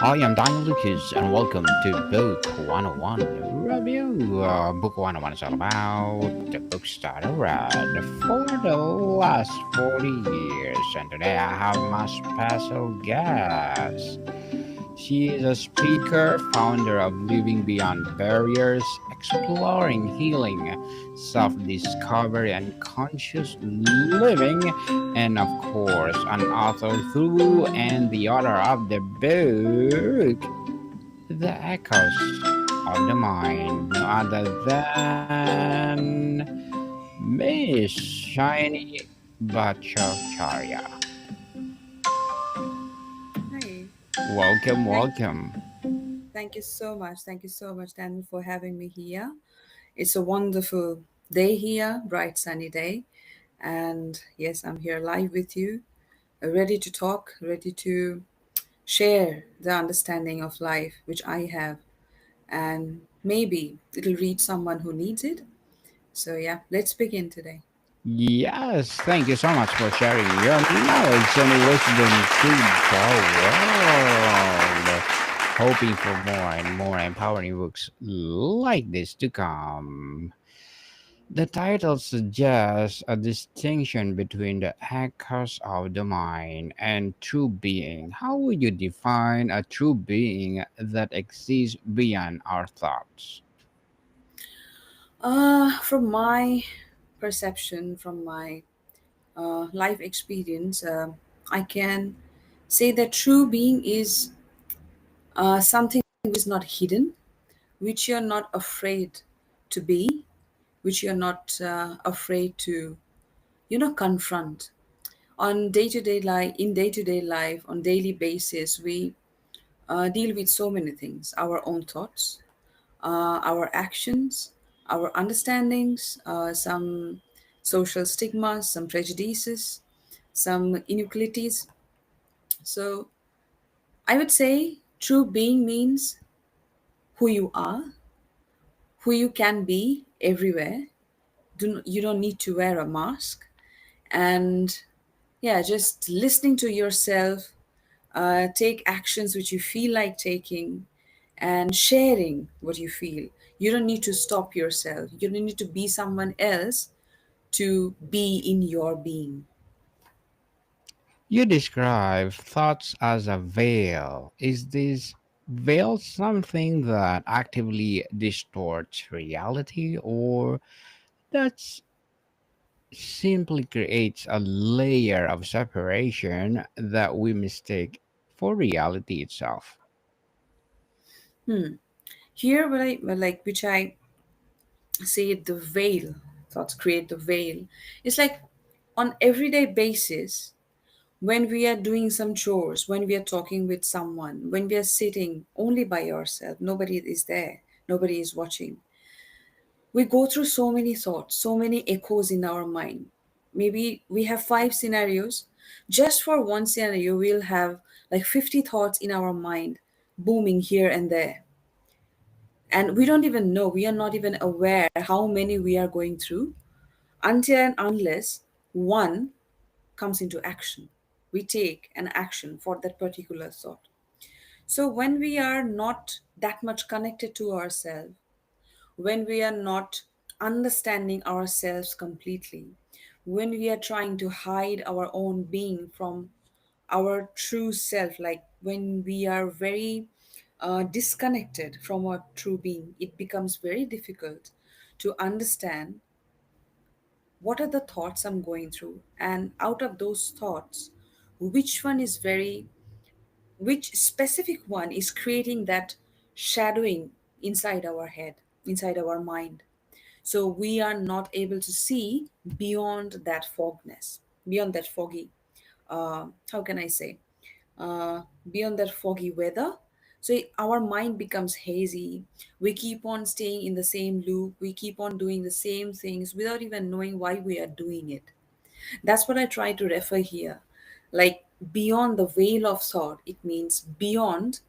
I am Daniel Lucas, and welcome to Book 101 Review. Book 101 is all about the books that I read for the last 40 years. And today I have my special guest. She is a speaker, founder of Living Beyond Barriers, exploring healing, self discovery, and conscious living, and of course, an author through and the author of the book, The Echoes of the Mind, no other than Miss Shiny Bhattacharya. Hi. Welcome, Thank welcome. thank you so much. Thank you so much, Daniel, for having me here. It's a wonderful day here, bright sunny day. And yes, I'm here live with you, ready to talk, ready to share the understanding of life which I have. And maybe it'll reach someone who needs it. So yeah, let's begin today. Yes, thank you so much for sharing your knowledge and wisdom to the world. Hoping for more and more empowering books like this to come. The title suggests a distinction between the echoes of the mind and true being. How would you define a true being that exists beyond our thoughts? From my perception, from my life experience, I can say that true being is something which is not hidden, which you're not afraid to be, which you're not afraid to, confront. On day-to-day life, in day-to-day life, on daily basis, we deal with so many things: our own thoughts, our actions, our understandings, some social stigmas, some prejudices, some inequalities. So I would say true being means who you are, who you can be everywhere. You don't need to wear a mask. And yeah, just listening to yourself, take actions which you feel like taking, and sharing what you feel. You don't need to stop yourself. You don't need to be someone else to be in your being. You describe thoughts as a veil. Is this veil something that actively distorts reality, or that simply creates a layer of separation that we mistake for reality itself? Hmm. Here, which I say the veil, thoughts create the veil. It's like on everyday basis, when we are doing some chores, when we are talking with someone, when we are sitting only by ourselves, nobody is there, nobody is watching, we go through so many thoughts, so many echoes in our mind. Maybe we have five scenarios. Just for one scenario, we'll have like 50 thoughts in our mind booming here and there. And we don't even know, we are not even aware how many we are going through until and unless one comes into action. We take an action for that particular thought. So when we are not that much connected to ourselves, when we are not understanding ourselves completely, when we are trying to hide our own being from our true self, like when we are very disconnected from our true being, it becomes very difficult to understand what are the thoughts I'm going through, and out of those thoughts, which one is very, which specific one is creating that shadowing inside our head, inside our mind. So we are not able to see beyond that fogness, beyond that foggy, how can I say, uh, beyond that foggy weather. So our mind becomes hazy. We keep on staying in the same loop. We keep on doing the same things without even knowing why we are doing it. That's what I try to refer here. Like beyond the veil of thought, it means beyond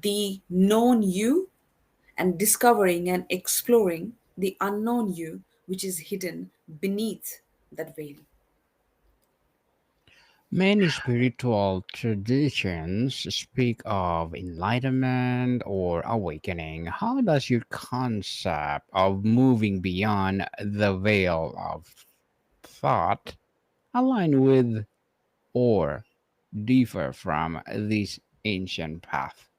the known you and discovering and exploring the unknown you, which is hidden beneath that veil. Many spiritual traditions speak of enlightenment or awakening. How does your concept of moving beyond the veil of thought align with or differ from this ancient path?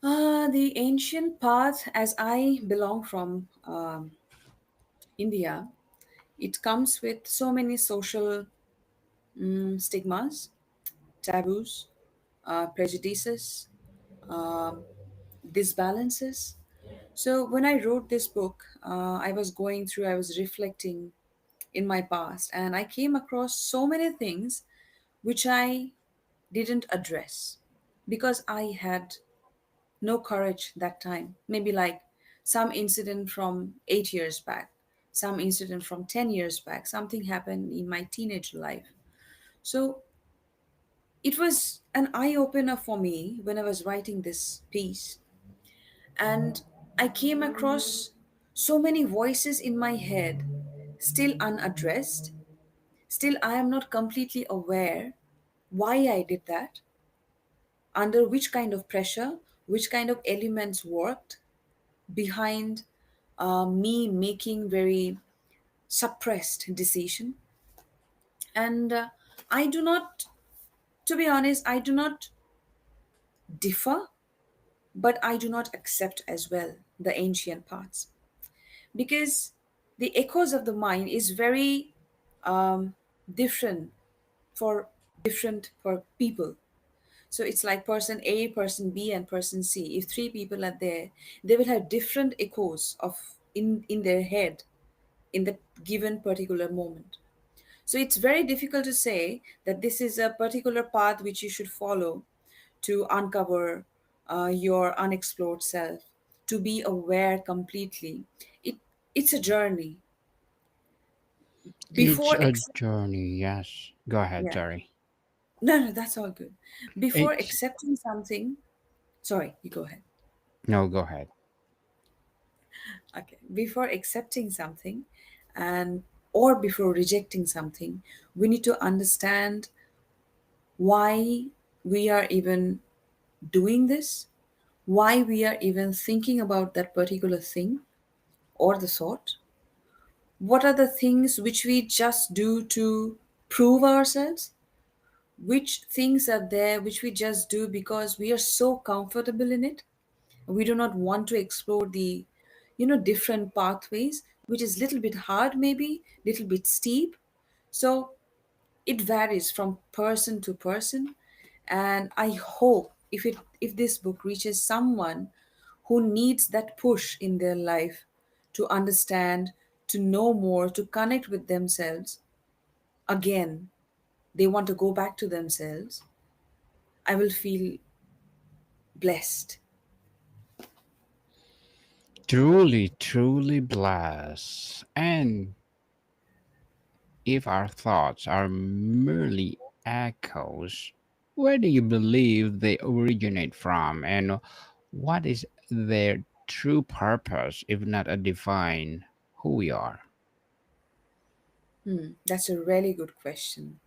The ancient path, as I belong from India, it comes with so many social stigmas, taboos, prejudices, um, disbalances. So when I wrote this book, I was reflecting in my past, and I came across so many things which I didn't address because I had no courage that time. Maybe like some incident from 8 years back, some incident from 10 years back, something happened in my teenage life. So it was an eye opener for me when I was writing this piece. And I came across so many voices in my head, still unaddressed. Still, I am not completely aware why I did that, under which kind of pressure, which kind of elements worked behind me making very suppressed decision. And I do not, to be honest, I do not differ, but I do not accept as well the ancient parts, because the echoes of the mind is very um, different for different for people. So it's like person A, person B, and person C. If three people are there, they will have different echoes of in their head in the given particular moment. So it's very difficult to say that this is a particular path which you should follow to uncover your unexplored self, to be aware completely. It it's a journey. It's Before a accept, journey, yes. Go ahead, yeah, Terry. no, that's all good. Before It's accepting something, sorry, you go ahead. no, go ahead. Okay, before accepting something, and or before rejecting something, we need to understand why we are even doing this, why we are even thinking about that particular thing or the thought. What are the things which we just do to prove ourselves? Which things are there which we just do because we are so comfortable in it? We do not want to explore the different pathways, which is little bit hard, maybe little bit steep. So it varies from person to person, and I hope if this book reaches someone who needs that push in their life to understand, to know more, to connect with themselves again, they want to go back to themselves, I will feel blessed. Truly, truly blessed. And if our thoughts are merely echoes, where do you believe they originate from? And what is their true purpose if not a define who we are? That's a really good question,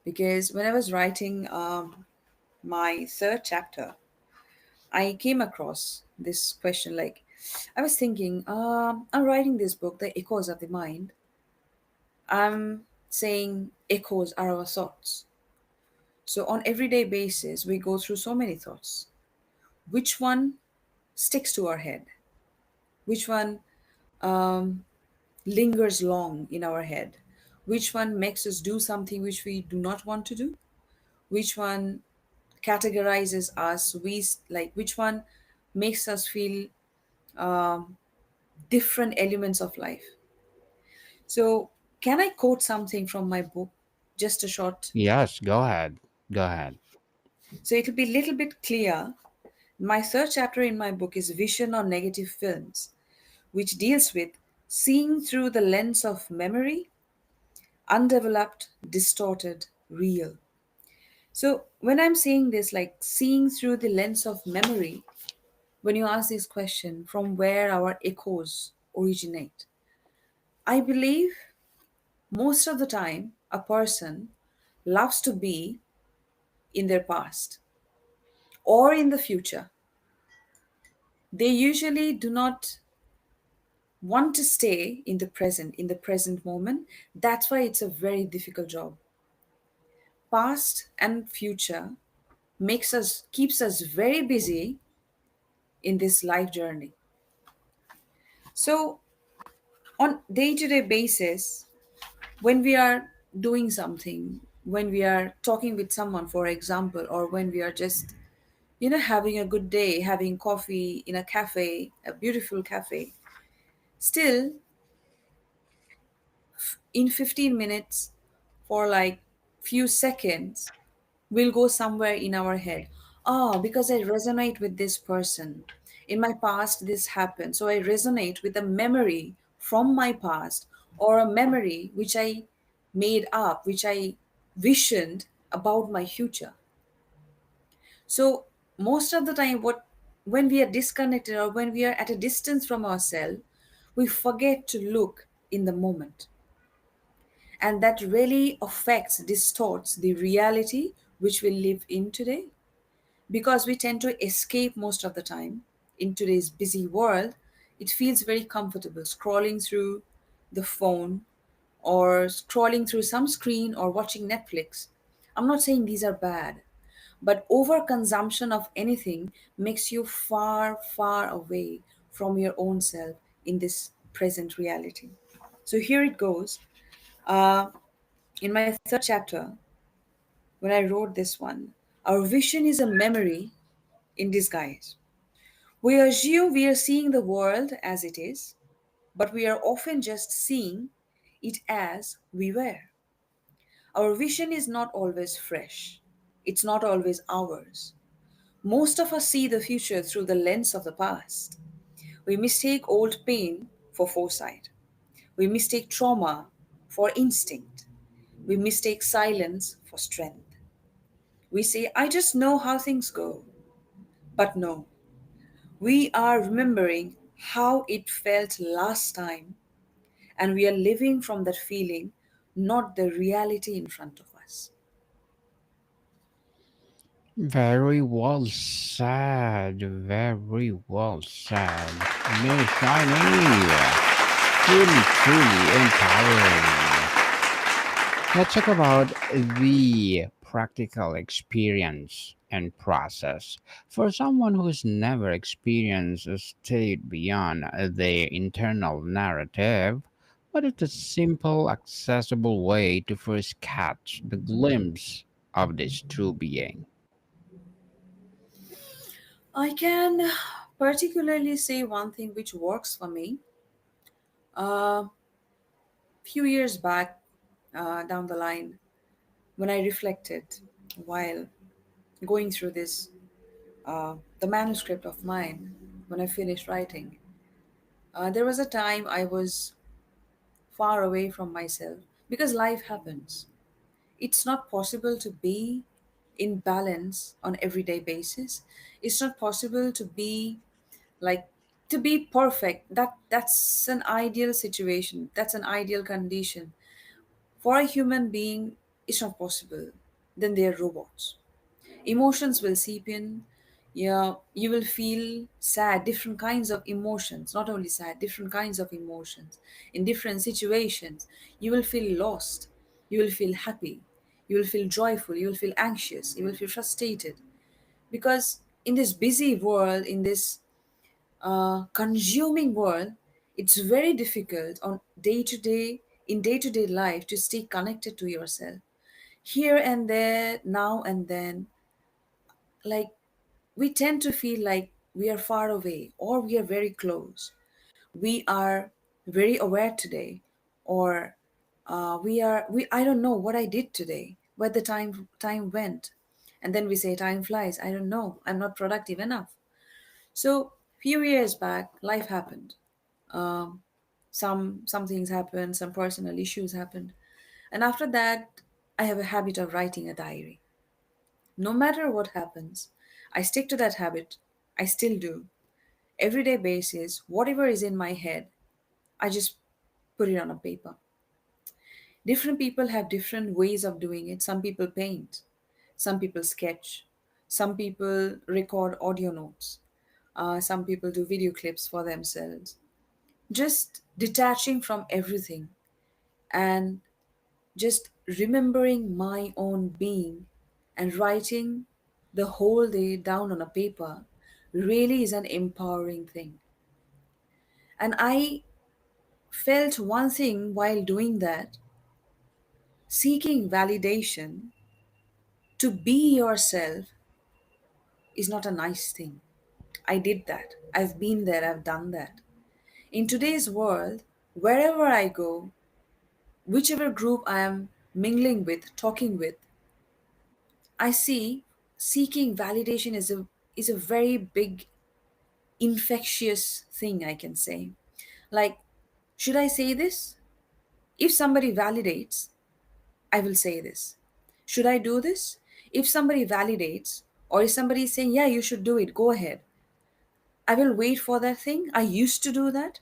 because when I was writing my third chapter, I came across this question. Like, I was thinking, I'm writing this book, The Echoes of the Mind. I'm saying echoes are our thoughts. So, on everyday basis, we go through so many thoughts. Which one sticks to our head? Which one um, lingers long in our head? Which one makes us do something which we do not want to do? Which one categorizes us? Like which one makes us feel um, different elements of life? So, can I quote something from my book? Just a short. Yes, go ahead. Go ahead. So, it'll be a little bit clear. My third chapter in my book is Vision on Negative Films, which deals with seeing through the lens of memory, undeveloped, distorted, real. So, when I'm saying this, like seeing through the lens of memory, when you ask this question, from where our echoes originate, I believe most of the time, a person loves to be in their past or in the future. They usually do not want to stay in the present moment. That's why it's a very difficult job. Past and future keeps us very busy in this life journey. So on day-to-day basis, when we are doing something, when we are talking with someone, for example, or when we are just having a good day, having coffee in a cafe, a beautiful cafe, still in 15 minutes, for like few seconds, we'll go somewhere in our head. Oh, because I resonate with this person. In my past this happened, so I resonate with a memory from my past, or a memory which I made up, which I visioned about my future. So most of the time, what when we are disconnected or when we are at a distance from ourselves, we forget to look in the moment. And that really affects, distorts the reality which we live in today, because we tend to escape most of the time. In today's busy world, it feels very comfortable scrolling through the phone, or scrolling through some screen, or watching Netflix. I'm not saying these are bad, but overconsumption of anything makes you far, far away from your own self in this present reality. So here it goes. Uh, in my third chapter, when I wrote this one, our vision is a memory in disguise. We assume we are seeing the world as it is, but we are often just seeing it as we were. Our vision is not always fresh, it's not always ours. Most of us see the future through the lens of the past. We mistake old pain for foresight. We mistake trauma for instinct. We mistake silence for strength. We say, I just know how things go. But no, we are remembering how it felt last time, and we are living from that feeling, not the reality in front of us. Very well said. Very well said. Miss Shiny. Truly, truly empowering. Let's talk about the practical experience and process. For someone who's never experienced a state beyond their internal narrative, what is the simple, accessible way to first catch the glimpse of this true being? I can particularly say one thing which works for me. A few years back, down the line, when I reflected while going through the manuscript of mine, when I finished writing, there was a time I was far away from myself, because life happens. It's not possible to be in balance on everyday basis. It's not possible to be like to be perfect. That's an ideal situation. That's an ideal condition. For a human being, it's not possible. Then they're robots. Emotions will seep in. Yeah, you will feel sad, different kinds of emotions, not only sad, different kinds of emotions in different situations. You will feel lost, you will feel happy, you will feel joyful, you will feel anxious, you will feel frustrated. Because in this busy world, in this consuming world, it's very difficult on day to day, in day to day life, to stay connected to yourself. Here and there, now and then, like, we tend to feel like we are far away or we are very close. We are very aware today, or we I don't know what I did today, where the time went, and then we say time flies. I don't know. I'm not productive enough. So few years back, life happened. Um, some things happened. Some personal issues happened, and after that, I have a habit of writing a diary. No matter what happens, I stick to that habit. I still do. Everyday basis, whatever is in my head, I just put it on a paper. Different people have different ways of doing it. Some people paint, some people sketch, some people record audio notes, some people do video clips for themselves. Just detaching from everything and just remembering my own being and writing the whole day down on a paper really is an empowering thing. And I felt one thing while doing that: seeking validation to be yourself is not a nice thing. I did that. I've been there, I've done that. In today's world, wherever I go, whichever group I am mingling with, talking with, I see seeking validation is a very big infectious thing, I can say. Like, should I say this? If somebody validates, I will say this. Should I do this? If somebody validates, or if somebody is saying, yeah, you should do it, go ahead, I will wait for that thing. I used to do that.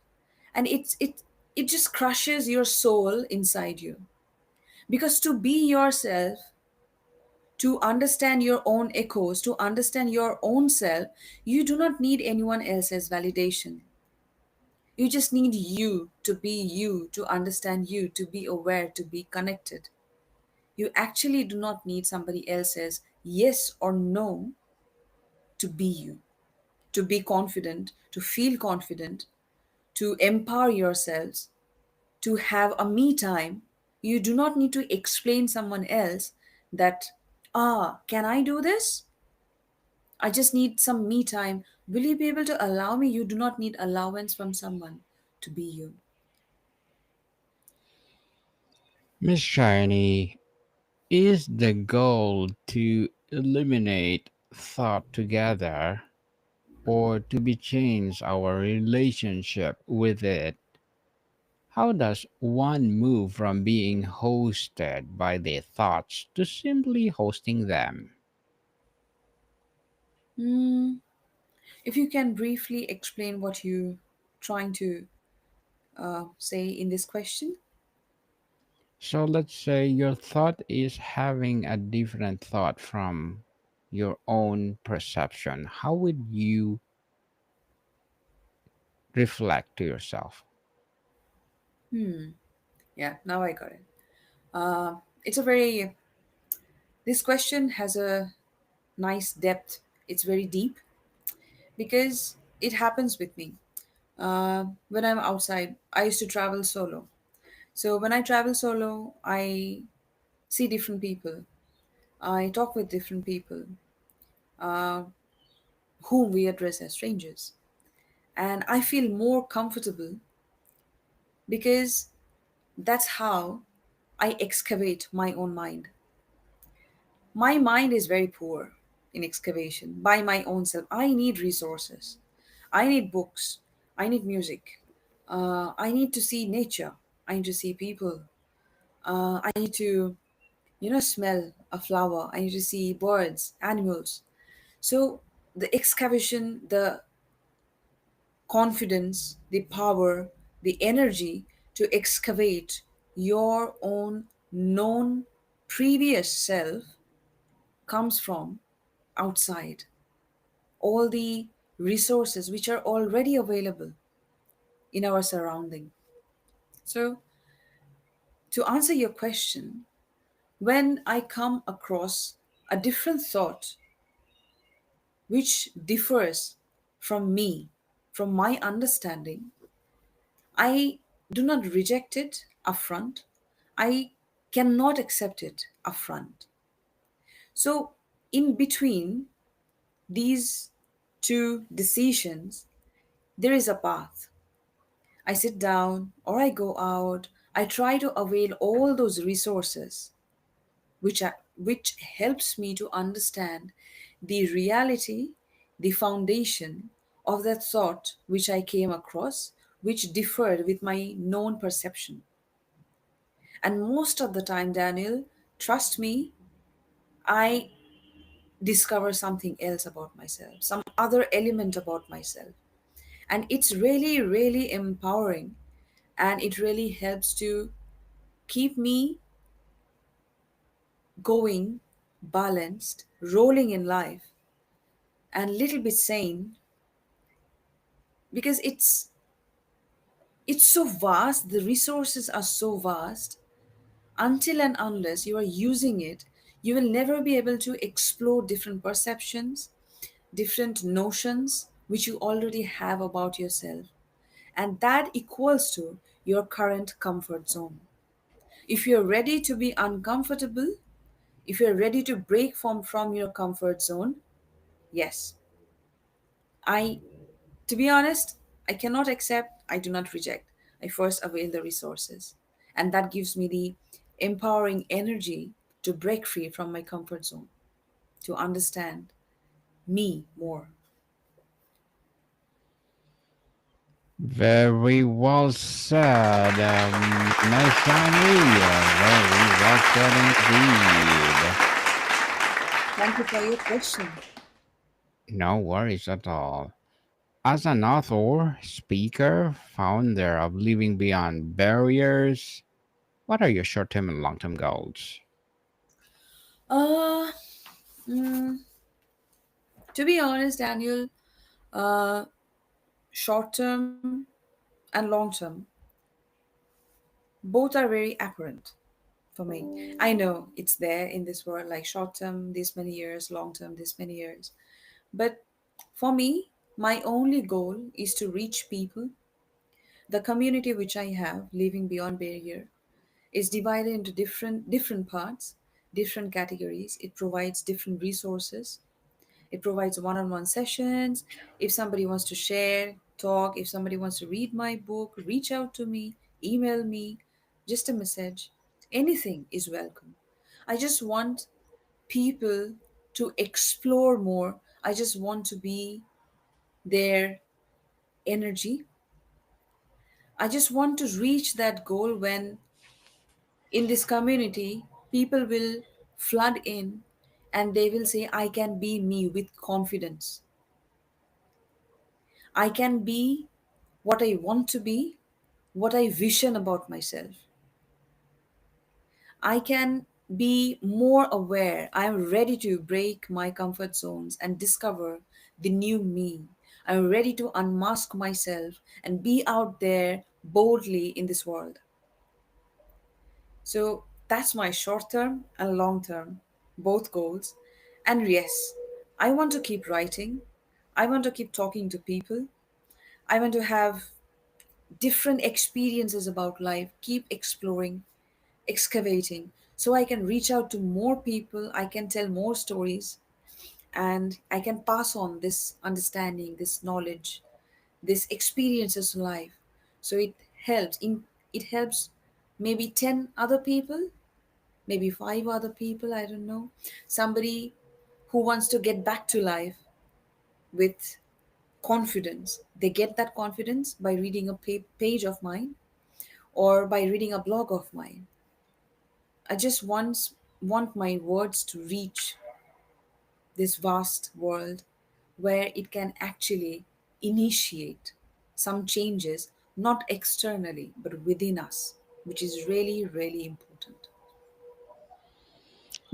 And it just crushes your soul inside you. Because to be yourself, to understand your own echoes, to understand your own self, you do not need anyone else's validation. You just need you to be you, to understand you, to be aware, to be connected. You actually do not need somebody else's yes or no to be you, to be confident, to feel confident, to empower yourselves, to have a me time. You do not need to explain someone else that, can I do this? I just need some me time. Will you be able to allow me? You do not need allowance from someone to be you. Miss Shiny, is the goal to eliminate thought together or to be change our relationship with it? How does one move from being hosted by their thoughts to simply hosting them? Hmm. If you can briefly explain what you trying to say in this question. So let's say your thought is having a different thought from your own perception. How would you reflect to yourself? Yeah, now I got it. It's a very, this question has a nice depth. It's very deep because it happens with me. When I'm outside, I used to travel solo. So when I travel solo, I see different people. I talk with different people, uh, whom we address as strangers. And I feel more comfortable because that's how I excavate my own mind. My mind is very poor in excavation by my own self. I need resources. I need books. I need music. I need to see nature. I need to see people. I need to, smell a flower. I need to see birds, animals. So the excavation, the confidence, the power, the energy to excavate your own known previous self comes from outside. All the resources which are already available in our surrounding. So, to answer your question, when I come across a different thought which differs from me, from my understanding, I do not reject it upfront. I cannot accept it upfront. So, in between these two decisions, there is a path. I sit down or I go out. I try to avail all those resources which helps me to understand the reality, the foundation of that thought which I came across, which differed with my known perception. And most of the time, Daniel, trust me, I discover something else about myself, some other element about myself. And it's really, really empowering, and it really helps to keep me going, balanced, rolling in life, and little bit sane because it's so vast, the resources are so vast. Until and unless you are using it, you will never be able to explore different perceptions, different notions which you already have about yourself. And that equals to your current comfort zone. If you're ready to be uncomfortable, if you're ready to break from your comfort zone, yes, I, to be honest, I cannot accept, I do not reject. I first avail the resources. And that gives me the empowering energy to break free from my comfort zone, to understand me more. Very well said, Miss Shiny. Very well said indeed. Thank you for your question. No worries at all. As an author, speaker, founder of Living Beyond Barriers, what are your short term and long term goals? Uh, mm, to be honest, Daniel, uh, short term and long term, both are very apparent for me. I know it's there in this world, like short term, this many years, long term, this many years. But for me, my only goal is to reach people. The community which I have, living beyond barrier, is divided into different parts, different categories. It provides different resources. It provides one-on-one sessions. If somebody wants to share, talk, if somebody wants to read my book, reach out to me, email me, just a message. Anything is welcome. I just want people to explore more. I just want to be their energy. I just want to reach that goal when in this community people will flood in and they will say, I can be me with confidence. I can be what I want to be, what I vision about myself. I can be more aware. I'm ready to break my comfort zones and discover the new me. I'm ready to unmask myself and be out there boldly in this world. So that's my short term and long term, both goals. And yes, I want to keep writing. I want to keep talking to people. I want to have different experiences about life, keep exploring, excavating, so I can reach out to more people, I can tell more stories, and I can pass on this understanding, this knowledge, this experiences in life. So it helps maybe 10 other people, maybe 5 other people, I don't know. Somebody who wants to get back to life with confidence. They get that confidence by reading a page of mine or by reading a blog of mine. I just want my words to reach this vast world where it can actually initiate some changes, not externally, but within us, which is really, really important.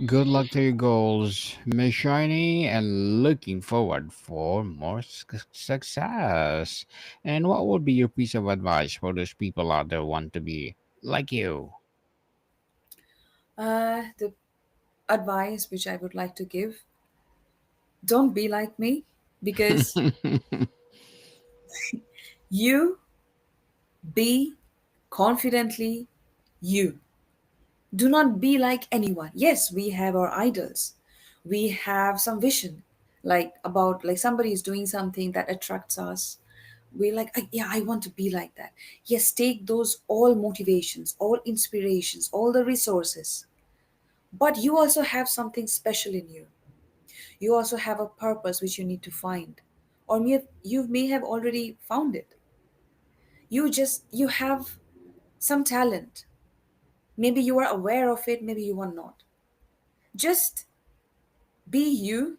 Good luck to your goals, Miss Shiny, and looking forward for more success. And what would be your piece of advice for those people out there who want to be like you? The advice which I would like to give, don't be like me because you be confidently you. Do not be like anyone. Yes, we have our idols. We have some vision, like about like somebody is doing something that attracts us. We're like, yeah, I want to be like that. Yes, take those all motivations, all inspirations, all the resources. But you also have something special in you. You also have a purpose which you need to find. Or you may have already found it. You have some talent. Maybe you are aware of it, maybe you are not. Just be you,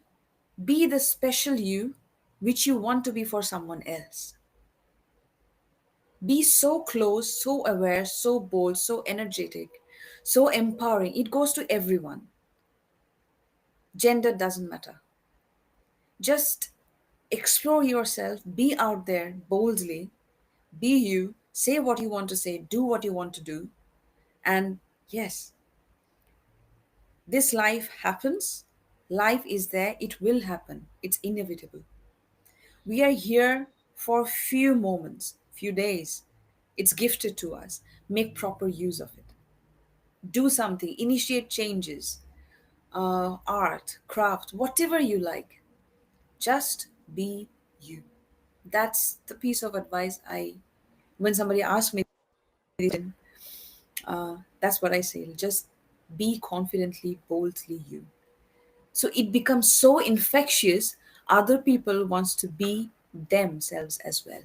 be the special you which you want to be for someone else. Be so close, so aware, so bold, so energetic, so empowering. It goes to everyone. Gender doesn't matter. Just explore yourself, be out there boldly, be you, say what you want to say, do what you want to do. And yes, this life happens. Life is there, it will happen, it's inevitable. We are here for few moments, few days. It's gifted to us. Make proper use of it. Do something, initiate changes, art, craft, whatever you like. Just be you. That's the piece of advice when somebody asks me, that's what I say. Just be confidently, boldly you. So it becomes so infectious, other people wants to be themselves as well.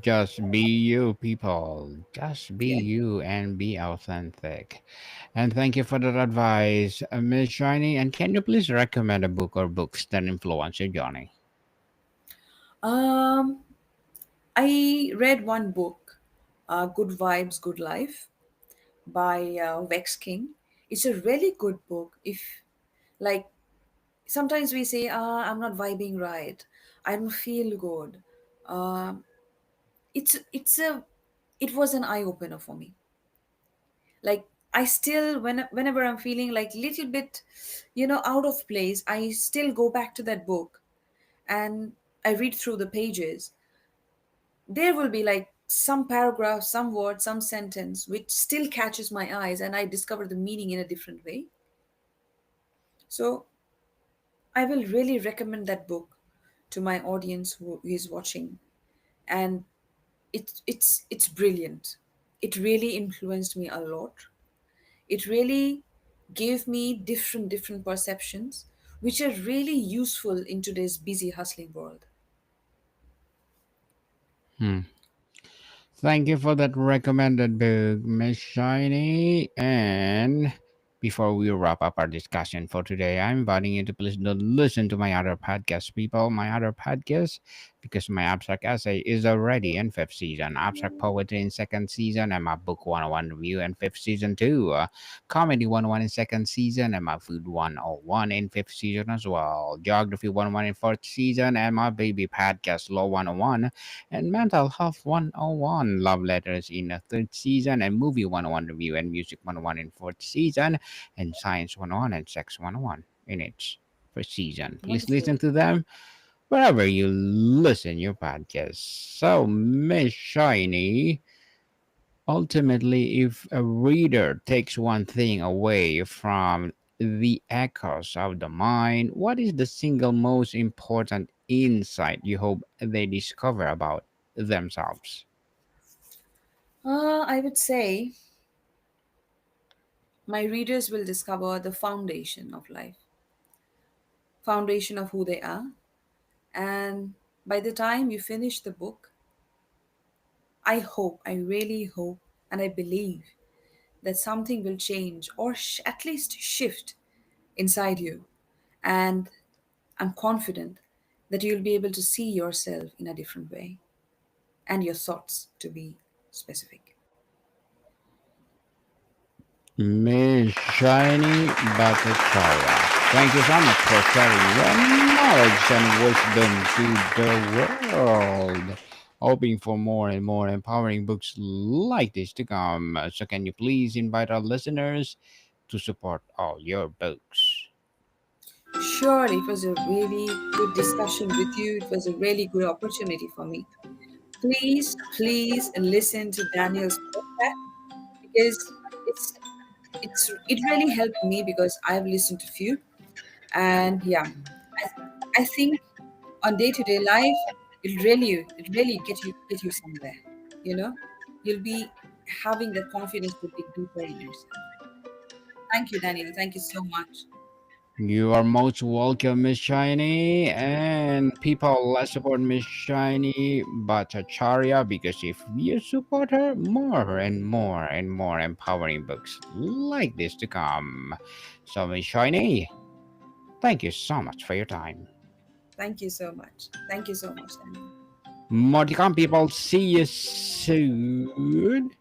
Just be you, people. Just be Yeah. you and be authentic. And thank you for that advice, Miss Shiny. And can you please recommend a book or books that influence your journey? Um, I read one book, Good Vibes, Good Life by Vex King. It's a really good book. If, like, sometimes we say, I'm not vibing right, I don't feel good. Um, it was an eye opener for me. Like, I still, whenever I'm feeling like little bit, out of place, I still go back to that book and I read through the pages. There will be like some paragraph, some word, some sentence which still catches my eyes, and I discover the meaning in a different way. So I will really recommend that book to my audience who is watching. And it's brilliant. It really influenced me a lot. It really gave me different perceptions which are really useful in today's busy hustling world. Hmm. Thank you for that recommended book, Miss Shiny. And before we wrap up our discussion for today, I'm inviting you to please listen to my other podcast, people. My other podcast, because my abstract essay is already in fifth season, abstract poetry in second season, and my book 101 review in fifth season too. Comedy 101 in second season, and my food 101 in fifth season as well. Geography 101 in fourth season, and my baby podcast Law 101 and Mental Health 101 Love Letters in the third season, and Movie 101 Review and Music 101 in fourth season, and Science 101 and Sex 101 in its first season. Please Wonderful. listen to them wherever you listen your podcast. So, Miss Shiny, ultimately, if a reader takes one thing away from the echoes of the mind, what is the single most important insight you hope they discover about themselves? I would say my readers will discover the foundation of life, foundation of who they are. And by the time you finish the book, I hope, I really hope, and I believe that something will change or at least shift inside you. And I'm confident that you'll be able to see yourself in a different way and your thoughts to be specific. Miss Shiny Bhattacharya. Thank you so much for sharing your knowledge and wisdom to the world. Hoping for more and more empowering books like this to come. So, can you please invite our listeners to support all your books? Sure, it was a really good discussion with you. It was a really good opportunity for me. Please listen to Daniel's podcast because it really helped me because I've listened to few. And yeah, I think on day-to-day life, it really get you somewhere. You know, you'll be having that confidence to dig deeper in yourself. Thank you, Daniel. Thank you so much. You are most welcome, Miss Shiny. And people, let's support Miss Shiny Bhattacharya because if you support her, more and more and more empowering books like this to come. So, Miss Shiny, thank you so much for your time. Thank you so much. Thank you so much, Daniel. More to come, people. See you soon.